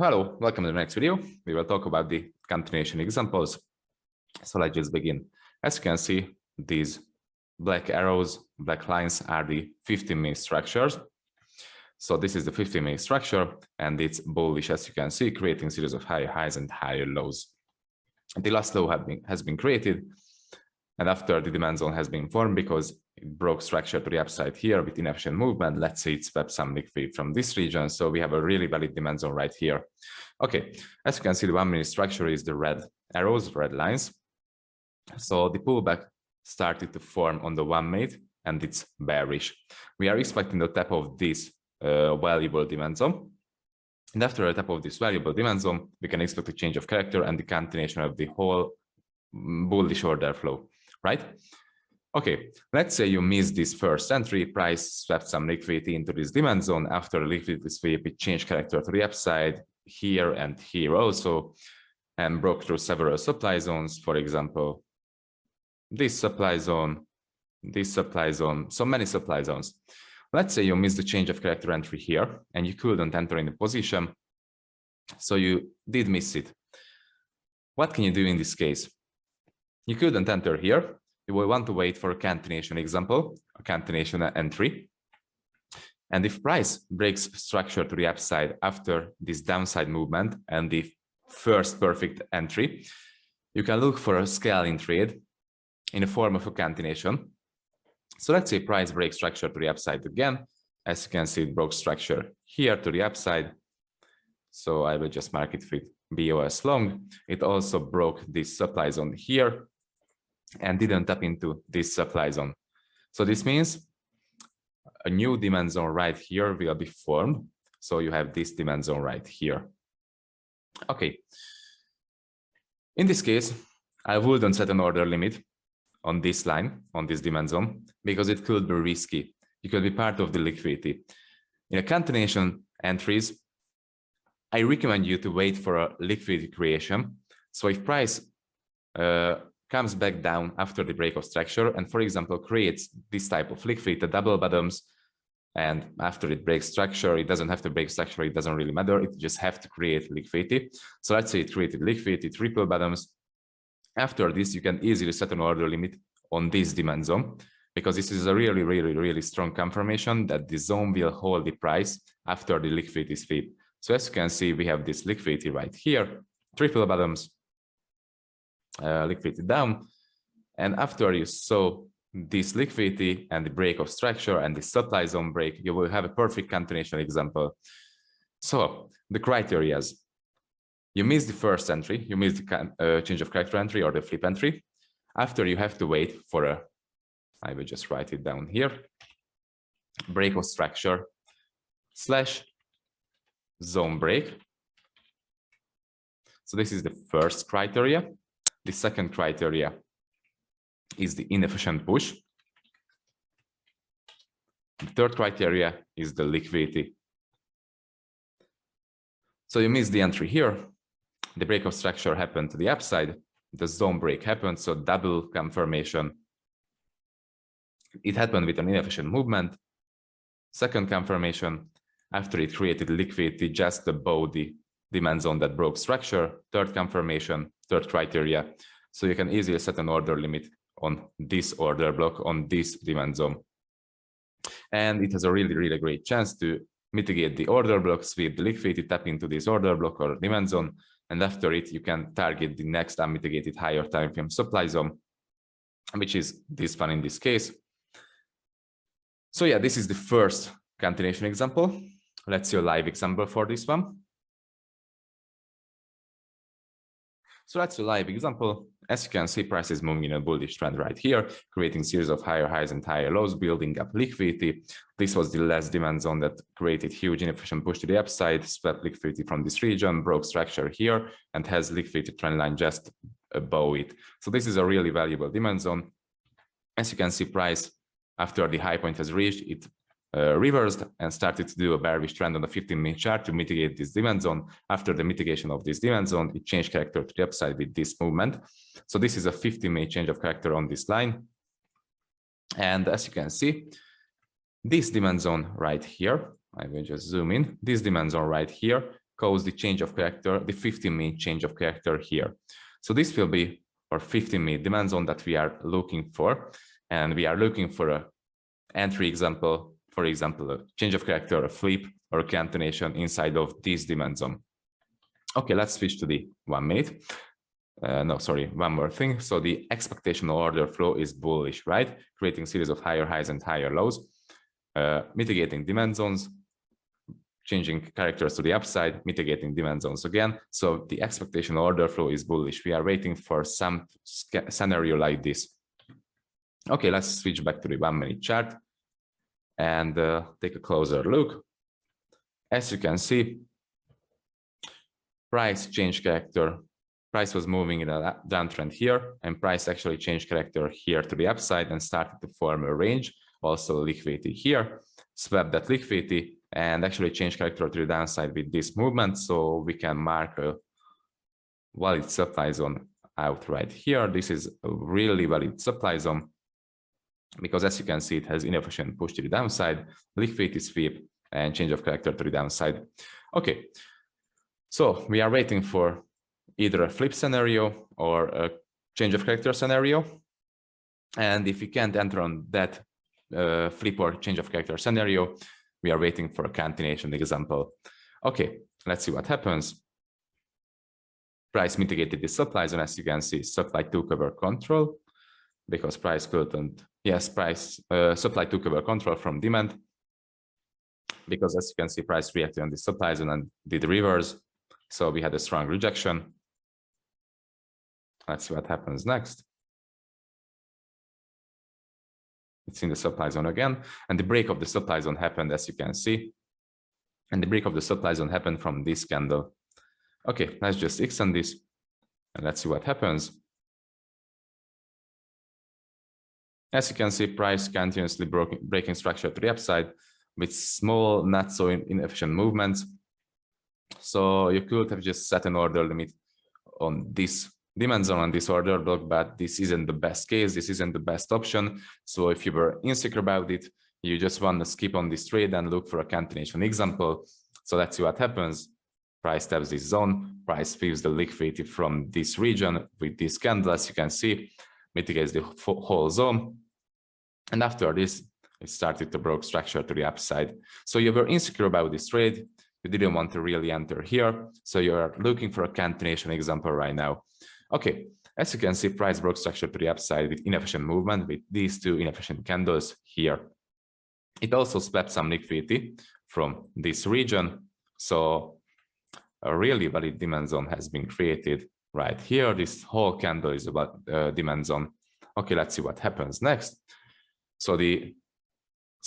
Hello, welcome to the next video. We will talk about the continuation examples. So let's just begin. As you can see, these black arrows, black lines are the 15-minute structures. So this is the 15-minute structure, and it's bullish, as you can see, creating series of higher highs and higher lows. The last low has been created, and after the demand zone has been formed because it broke structure to the upside here with inefficient movement. Let's say it swept some liquidity from this region. So we have a really valid demand zone right here. Okay, as you can see, the 1-minute structure is the red arrows, red lines. So the pullback started to form on the 1-minute, and it's bearish. We are expecting the top of this valuable demand zone. And after the top of this valuable demand zone, we can expect a change of character and the continuation of the whole bullish order flow, right? Okay, let's say you missed this first entry, price swept some liquidity into this demand zone. After the liquidity sweep, it changed character to the upside here and here also, and broke through several supply zones. For example, this supply zone, so many supply zones. Let's say you missed the change of character entry here and you couldn't enter in the position. So you did miss it. What can you do in this case? You couldn't enter here. You will want to wait for a continuation example, a continuation entry. And if price breaks structure to the upside after this downside movement and the first perfect entry, you can look for a scaling trade in the form of a continuation. So let's say price breaks structure to the upside again. As you can see, it broke structure here to the upside. So I will just mark it with BOS long. It also broke this supply zone here and didn't tap into this supply zone. So this means a new demand zone right here will be formed. So you have this demand zone right here. Okay. In this case, I wouldn't set an order limit on this line, on this demand zone, because it could be risky. It could be part of the liquidity. In a continuation entries, I recommend you to wait for a liquidity creation. So if price comes back down after the break of structure and, for example, creates this type of liquidity, double bottoms, and after it breaks structure, it doesn't have to break structure, it doesn't really matter, it just have to create liquidity. So let's say it created liquidity, triple bottoms. After this, you can easily set an order limit on this demand zone, because this is a really strong confirmation that the zone will hold the price after the liquidity sweep. So as you can see, we have this liquidity right here, triple bottoms, liquidity down, and after you saw this liquidity and the break of structure and the supply zone break, you will have a perfect continuation example. So the criteria is, you miss the first entry, you miss the change of character entry or the flip entry. After, you have to wait for a, I will just write it down here, break of structure / zone break. So this is the first criteria. The second criteria is the inefficient push. The third criteria is the liquidity. So you missed the entry here. The break of structure happened to the upside. The zone break happened, so double confirmation. It happened with an inefficient movement. Second confirmation, after it created liquidity just above the demand zone that broke structure. Third confirmation, third criteria. So you can easily set an order limit on this order block, on this demand zone. And it has a really great chance to mitigate the order block, sweep the liquidity, tap into this order block or demand zone. And after it, you can target the next unmitigated higher time frame supply zone, which is this one in this case. So yeah, this is the first continuation example. Let's see a live example for this one. So that's a live example. As you can see, price is moving in a bullish trend right here, creating series of higher highs and higher lows, building up liquidity. This was the last demand zone that created huge inefficient push to the upside, swept liquidity from this region, broke structure here, and has liquidity trend line just above it. So this is a really valuable demand zone. As you can see, price, after the high point has reached, it reversed and started to do a bearish trend on the 15-minute chart to mitigate this demand zone. After the mitigation of this demand zone, it changed character to the upside with this movement. So this is a 15-minute change of character on this line. And as you can see, this demand zone right here, I will just zoom in, this demand zone right here cause the change of character, the 15-minute change of character here. So this will be our 15-minute demand zone that we are looking for. And we are looking for a entry example, for example, a change of character, a flip, or a cancellation inside of this demand zone. Okay, let's switch to the 1 minute. No, sorry, one more thing. So the expectational order flow is bullish, right? Creating series of higher highs and higher lows, mitigating demand zones, changing characters to the upside, mitigating demand zones again. So the expectational order flow is bullish. We are waiting for some scenario like this. Okay, let's switch back to the 1 minute chart and take a closer look. As you can see, price changed character. Price was moving in a downtrend here, and price actually changed character here to the upside and started to form a range. Also liquidity here, swept that liquidity and actually changed character to the downside with this movement. So we can mark a valid supply zone out right here. This is a really valid supply zone because as you can see, it has inefficient push to the downside, liquidity sweep, and change of character to the downside. Okay, so we are waiting for either a flip scenario or a change of character scenario. And if we can't enter on that flip or change of character scenario, we are waiting for a continuation example. Okay, let's see what happens. Price mitigated the supply zone, as you can see, supply took over control because price couldn't, yes, price supply took over control from demand because as you can see, price reacted on the supply zone and did reverse. So we had a strong rejection. Let's see what happens next. It's in the supply zone again, and the break of the supply zone happened, as you can see. And the break of the supply zone happened from this candle. Okay, let's just extend this and let's see what happens. As you can see, price continuously breaking structure to the upside with small, not so inefficient movements. So you could have just set an order limit on this demand zone on this order block, but this isn't the best case. This isn't the best option. So if you were insecure about it, you just want to skip on this trade and look for a continuation example. So let's see what happens. Price taps this zone, price feels the liquidity from this region with this candle, as you can see, mitigates the whole zone. And after this, it started to break structure to the upside. So you were insecure about this trade. You didn't want to really enter here. So you're looking for a continuation example right now. Okay, as you can see, price broke structure to the upside with inefficient movement with these two inefficient candles here. It also swept some liquidity from this region. So a really valid demand zone has been created right here. This whole candle is about demand zone. Okay, let's see what happens next. So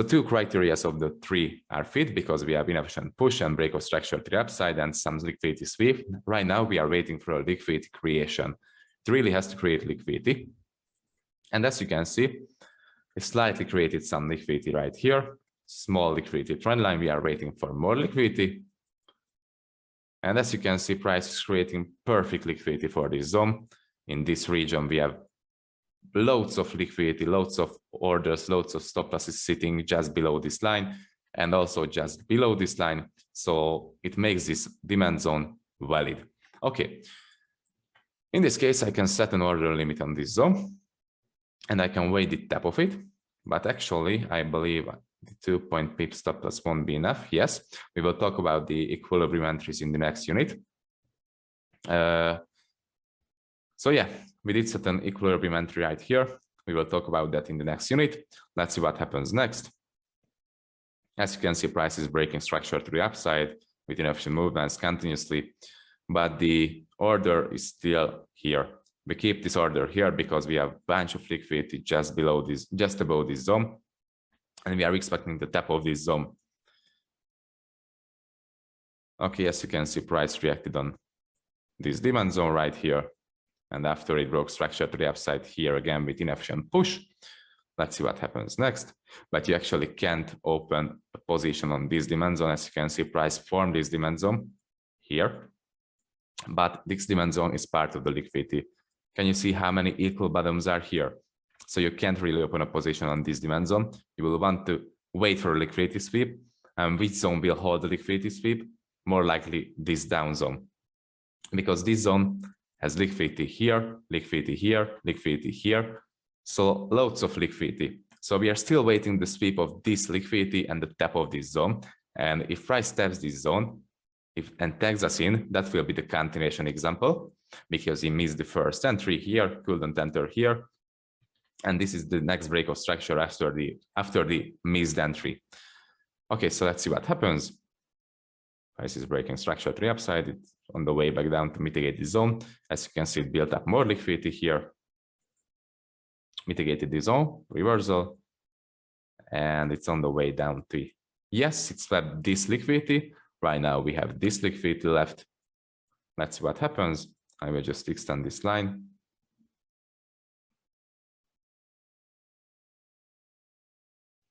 two criteria of the three are fit because we have inefficient push and break of structure to the upside and some liquidity sweep. Right now, we are waiting for a liquidity creation. It really has to create liquidity. And as you can see, it slightly created some liquidity right here. Small liquidity trend line. We are waiting for more liquidity. And as you can see, price is creating perfect liquidity for this zone. In this region, we have loads of liquidity, loads of orders, loads of stop losses sitting just below this line and also just below this line. So it makes this demand zone valid. Okay. In this case, I can set an order limit on this zone and I can wait the tap of it. But actually, I believe the 2-point pip stop loss won't be enough. Yes, we will talk about the equilibrium entries in the next unit. So yeah, we did set an equilibrium entry right here. We will talk about that in the next unit. Let's see what happens next. As you can see, price is breaking structure to the upside with inefficient movements continuously, but the order is still here. We keep this order here because we have a bunch of liquidity just below this, just above this zone, and we are expecting the tap of this zone. Okay, as you can see, price reacted on this demand zone right here. And after it broke structure to the upside here again with inefficient push. Let's see what happens next. But you actually can't open a position on this demand zone. As you can see, price formed this demand zone here. But this demand zone is part of the liquidity. Can you see how many equal bottoms are here? So you can't really open a position on this demand zone. You will want to wait for a liquidity sweep. And which zone will hold the liquidity sweep? more likely this down zone, because this zone has liquidity here, liquidity here, liquidity here. So loads of liquidity. So we are still waiting the sweep of this liquidity and the tap of this zone. And if price taps this zone and tags us in, that will be the continuation example, because he missed the first entry here, couldn't enter here. And this is the next break of structure after the missed entry. Okay, so let's see what happens. Price is breaking structure to the upside. It's on the way back down to mitigate the zone. As you can see, it built up more liquidity here, mitigated the zone, reversal, and it's on the way down to, yes, it swept this liquidity. Right now we have this liquidity left. Let's see what happens. I will just extend this line.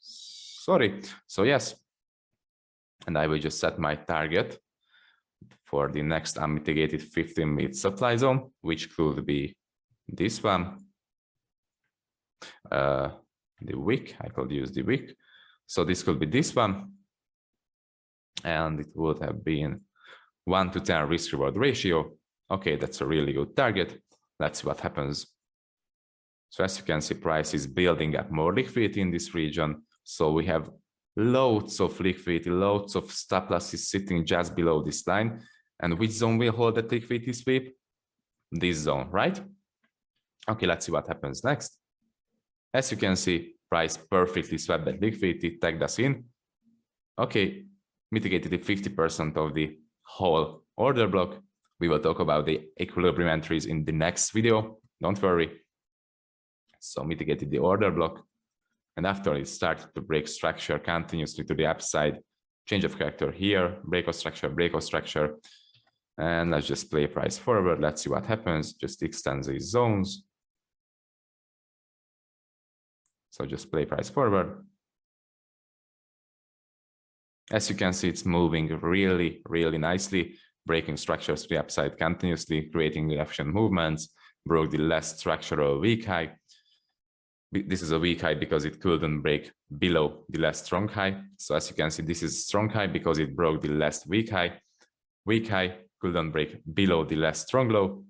Sorry. So yes, and I will just set my target for the next unmitigated 15-minute supply zone, which could be this one. The wick, I could use the wick. So this could be this one. And it would have been 1 to 10 risk reward ratio. Okay, that's a really good target. Let's see what happens. So as you can see, price is building up more liquidity in this region. So we have loads of liquidity, loads of stop losses sitting just below this line. And which zone will hold that liquidity sweep? This zone, right? Okay, let's see what happens next. As you can see, price perfectly swept that liquidity, tagged us in. Okay, mitigated the 50% of the whole order block. We will talk about the equilibrium entries in the next video. Don't worry. So mitigated the order block. And after it started to break structure continuously to the upside, change of character here, break of structure. And let's just play price forward. Let's see what happens. Just extend these zones. So just play price forward. As you can see, it's moving really, really nicely, breaking structures to the upside continuously, creating the efficient movements, broke the last structural weak high. This is a weak high because it couldn't break below the last strong high. So as you can see, this is strong high because it broke the last weak high. Weak high couldn't break below the last strong low.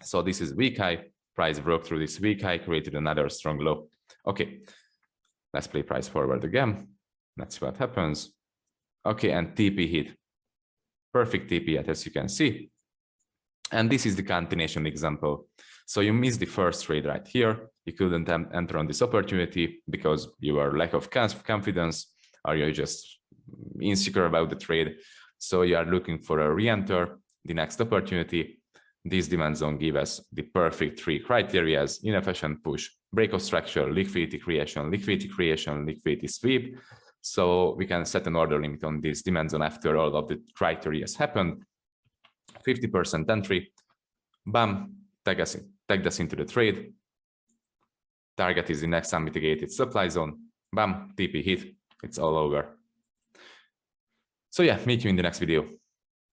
So this is weak high. Price broke through this weak high, created another strong low. Okay, let's play price forward again. Let's see what happens. Okay, and TP hit. Perfect TP hit, as you can see. And this is the continuation example. So you missed the first trade right here. You couldn't enter on this opportunity because you are lack of confidence, or you're just insecure about the trade. So you are looking for a re-enter, the next opportunity. This demand zone gives us the perfect three criteria: inefficient push, break of structure, liquidity creation, liquidity sweep. So we can set an order limit on this demand zone after all of the criteria has happened. 50% entry, bam, tagged us into the trade. Target is the next unmitigated supply zone, bam, TP hit, it's all over. So yeah, meet you in the next video.